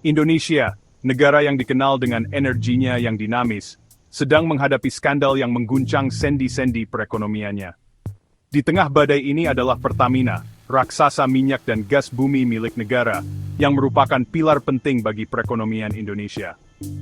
Indonesia, negara yang dikenal dengan energinya yang dinamis, sedang menghadapi skandal yang mengguncang sendi-sendi perekonomiannya. Di tengah badai ini adalah Pertamina, raksasa minyak dan gas bumi milik negara, yang merupakan pilar penting bagi perekonomian Indonesia.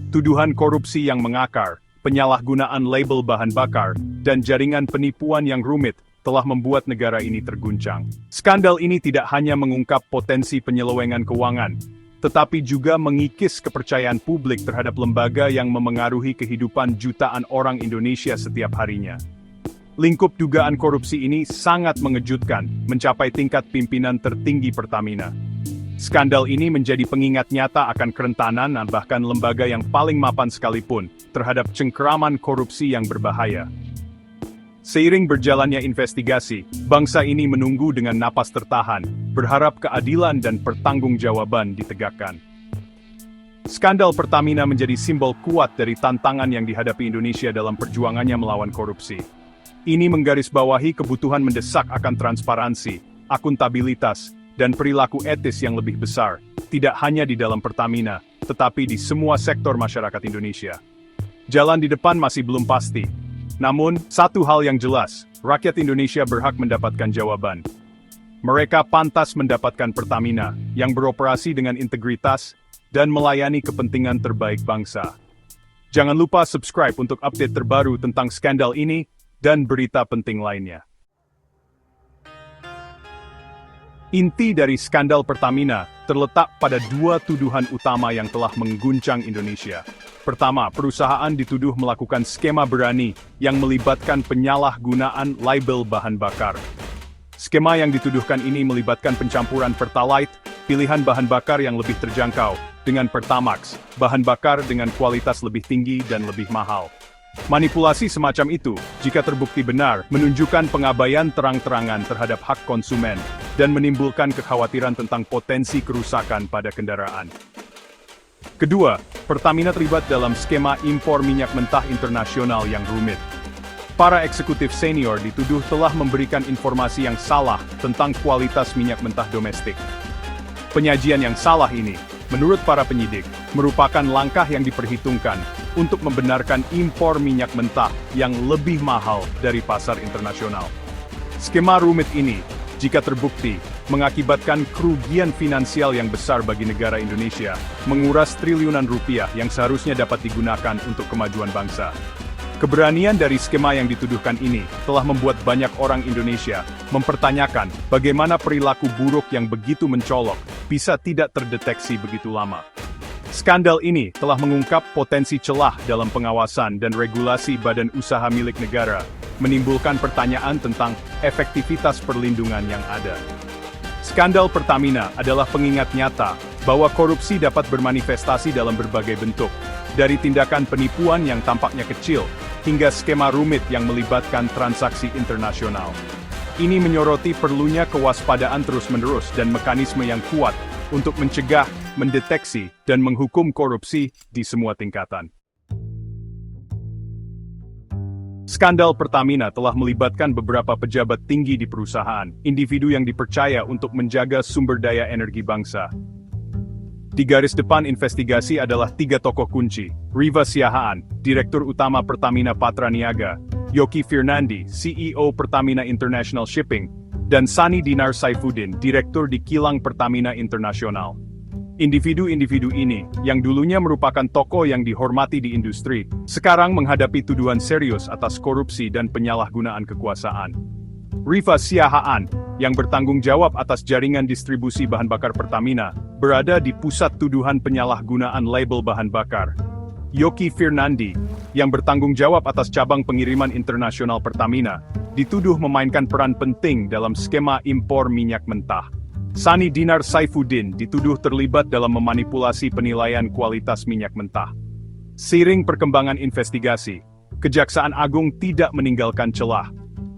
Tuduhan korupsi yang mengakar, penyalahgunaan label bahan bakar, dan jaringan penipuan yang rumit telah membuat negara ini terguncang. Skandal ini tidak hanya mengungkap potensi penyelewengan keuangan, tetapi juga mengikis kepercayaan publik terhadap lembaga yang memengaruhi kehidupan jutaan orang Indonesia setiap harinya. Lingkup dugaan korupsi ini sangat mengejutkan, mencapai tingkat pimpinan tertinggi Pertamina. Skandal ini menjadi pengingat nyata akan kerentanan dan bahkan lembaga yang paling mapan sekalipun terhadap cengkeraman korupsi yang berbahaya. Seiring berjalannya investigasi, bangsa ini menunggu dengan napas tertahan, berharap keadilan dan pertanggungjawaban ditegakkan. Skandal Pertamina menjadi simbol kuat dari tantangan yang dihadapi Indonesia dalam perjuangannya melawan korupsi. Ini menggarisbawahi kebutuhan mendesak akan transparansi, akuntabilitas, dan perilaku etis yang lebih besar, tidak hanya di dalam Pertamina, tetapi di semua sektor masyarakat Indonesia. Jalan di depan masih belum pasti. Namun, satu hal yang jelas, rakyat Indonesia berhak mendapatkan jawaban. Mereka pantas mendapatkan Pertamina, yang beroperasi dengan integritas, dan melayani kepentingan terbaik bangsa. Jangan lupa subscribe untuk update terbaru tentang skandal ini, dan berita penting lainnya. Inti dari skandal Pertamina terletak pada dua tuduhan utama yang telah mengguncang Indonesia. Pertama, perusahaan dituduh melakukan skema berani yang melibatkan penyalahgunaan label bahan bakar. Skema yang dituduhkan ini melibatkan pencampuran Pertalite, pilihan bahan bakar yang lebih terjangkau, dengan Pertamax, bahan bakar dengan kualitas lebih tinggi dan lebih mahal. Manipulasi semacam itu, jika terbukti benar, menunjukkan pengabaian terang-terangan terhadap hak konsumen, dan menimbulkan kekhawatiran tentang potensi kerusakan pada kendaraan. Kedua, Pertamina terlibat dalam skema impor minyak mentah internasional yang rumit. Para eksekutif senior dituduh telah memberikan informasi yang salah tentang kualitas minyak mentah domestik. Penyajian yang salah ini, menurut para penyidik, merupakan langkah yang diperhitungkan untuk membenarkan impor minyak mentah yang lebih mahal dari pasar internasional. Skema rumit ini, jika terbukti, mengakibatkan kerugian finansial yang besar bagi negara Indonesia, menguras triliunan rupiah yang seharusnya dapat digunakan untuk kemajuan bangsa. Keberanian dari skema yang dituduhkan ini telah membuat banyak orang Indonesia mempertanyakan bagaimana perilaku buruk yang begitu mencolok bisa tidak terdeteksi begitu lama. Skandal ini telah mengungkap potensi celah dalam pengawasan dan regulasi badan usaha milik negara, menimbulkan pertanyaan tentang efektivitas perlindungan yang ada. Skandal Pertamina adalah pengingat nyata bahwa korupsi dapat bermanifestasi dalam berbagai bentuk, dari tindakan penipuan yang tampaknya kecil, hingga skema rumit yang melibatkan transaksi internasional. Ini menyoroti perlunya kewaspadaan terus-menerus dan mekanisme yang kuat untuk mencegah, mendeteksi, dan menghukum korupsi di semua tingkatan. Skandal Pertamina telah melibatkan beberapa pejabat tinggi di perusahaan, individu yang dipercaya untuk menjaga sumber daya energi bangsa. Di garis depan investigasi adalah tiga tokoh kunci: Riva Siahaan, Direktur Utama Pertamina Patraniaga, Yoki Fernandi, CEO Pertamina International Shipping, dan Sani Dinar Saifuddin, Direktur di Kilang Pertamina Internasional. Individu-individu ini, yang dulunya merupakan tokoh yang dihormati di industri, sekarang menghadapi tuduhan serius atas korupsi dan penyalahgunaan kekuasaan. Riva Siahaan, yang bertanggung jawab atas jaringan distribusi bahan bakar Pertamina, berada di pusat tuduhan penyalahgunaan label bahan bakar. Yoki Fernandi, yang bertanggung jawab atas cabang pengiriman internasional Pertamina, dituduh memainkan peran penting dalam skema impor minyak mentah. Sani Dinar Saifuddin dituduh terlibat dalam memanipulasi penilaian kualitas minyak mentah. Seiring perkembangan investigasi, Kejaksaan Agung tidak meninggalkan celah.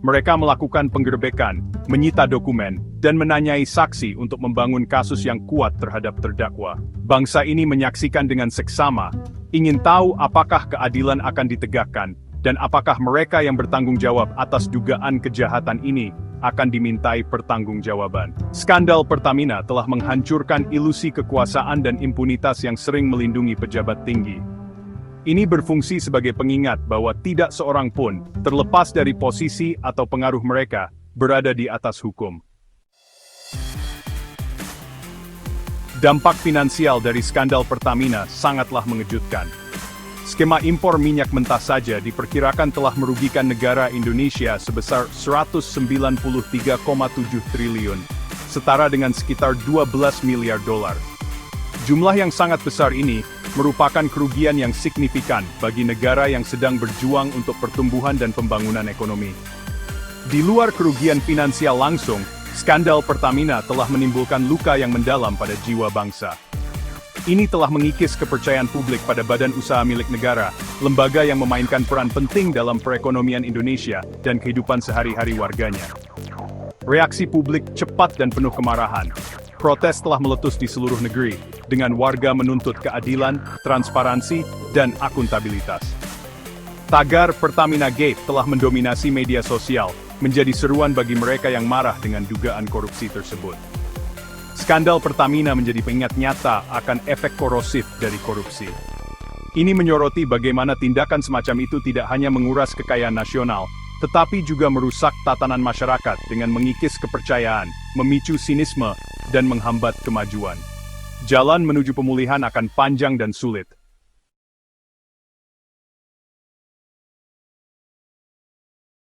Mereka melakukan penggerbekan, menyita dokumen, dan menanyai saksi untuk membangun kasus yang kuat terhadap terdakwa. Bangsa ini menyaksikan dengan seksama, ingin tahu apakah keadilan akan ditegakkan, dan apakah mereka yang bertanggung jawab atas dugaan kejahatan ini akan dimintai pertanggungjawaban. Skandal Pertamina telah menghancurkan ilusi kekuasaan dan impunitas yang sering melindungi pejabat tinggi. Ini berfungsi sebagai pengingat bahwa tidak seorang pun, terlepas dari posisi atau pengaruh mereka, berada di atas hukum. Dampak finansial dari skandal Pertamina sangatlah mengejutkan. Skema impor minyak mentah saja diperkirakan telah merugikan negara Indonesia sebesar 193,7 triliun, setara dengan sekitar 12 miliar dolar. Jumlah yang sangat besar ini merupakan kerugian yang signifikan bagi negara yang sedang berjuang untuk pertumbuhan dan pembangunan ekonomi. Di luar kerugian finansial langsung, skandal Pertamina telah menimbulkan luka yang mendalam pada jiwa bangsa. Ini telah mengikis kepercayaan publik pada badan usaha milik negara, lembaga yang memainkan peran penting dalam perekonomian Indonesia dan kehidupan sehari-hari warganya. Reaksi publik cepat dan penuh kemarahan. Protes telah meletus di seluruh negeri, dengan warga menuntut keadilan, transparansi, dan akuntabilitas. Tagar Pertamina Gate telah mendominasi media sosial, menjadi seruan bagi mereka yang marah dengan dugaan korupsi tersebut. Skandal Pertamina menjadi pengingat nyata akan efek korosif dari korupsi. Ini menyoroti bagaimana tindakan semacam itu tidak hanya menguras kekayaan nasional, tetapi juga merusak tatanan masyarakat dengan mengikis kepercayaan, memicu sinisme, dan menghambat kemajuan. Jalan menuju pemulihan akan panjang dan sulit,